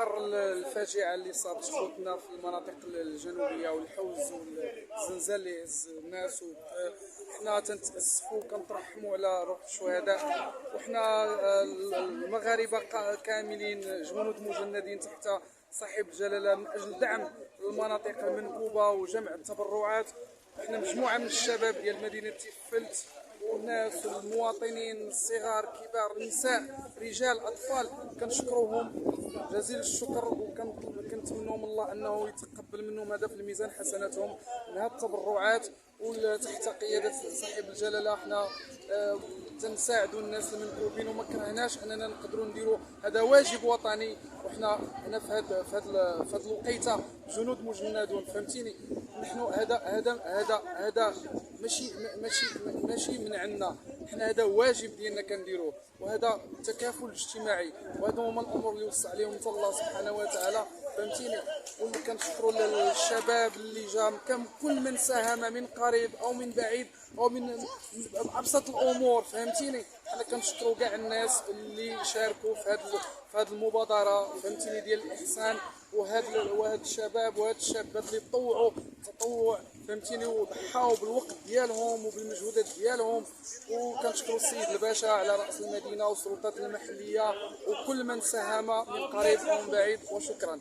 اثار الفاجعه اللي صابت خوتنا في المناطق الجنوبيه والحوز والزلزال اللي هز الناس، وحنا تنتاسفوا وكنترحموا على روح الشهداء. وحنا المغاربه كاملين جنود مجندين تحت صاحب الجلاله من اجل دعم المناطق المنكوبه وجمع التبرعات. احنا مجموعه من الشباب ديال مدينه تيفلت، والناس المواطنين الصغار كبار النساء رجال اطفال، كنشكروهم جزيل الشكر، وكنتمنوا من الله انه يتقبل منهم هذا في الميزان حسناتهم من هذه التبرعات. وتحت قياده صاحب الجلاله حنا تنساعدوا الناس المنكوبين، وما كرهناش اننا نقدروا نديروا هذا واجب وطني. وحنا هنا في هذا الوقيته جنود مجندون، فهمتيني. نحن هذا ماشي من عندنا، حنا هذا واجب ديالنا كنديروه، وهذا تكافل اجتماعي، وهذا هما الامور اللي وصى عليهم الله سبحانه وتعالى، فهمتيني. واللي كنشكروا للشباب اللي جا، كل من ساهم من قريب او من بعيد او من ابسط الامور، فهمتيني. حنا كنشكروا كاع الناس اللي شاركوا في هذه المبادره، فهمتيني، ديال الاحسان. وهاد الشباب وهاد الشابات اللي طوعوا تطوع، فهمتيني، وضحاو بالوقت ديالهم وبالمجهودات ديالهم. وكنشكروا السيد الباشا على راس المدينه والسلطات المحليه وكل من ساهم من قريب او من بعيد، وشكرا.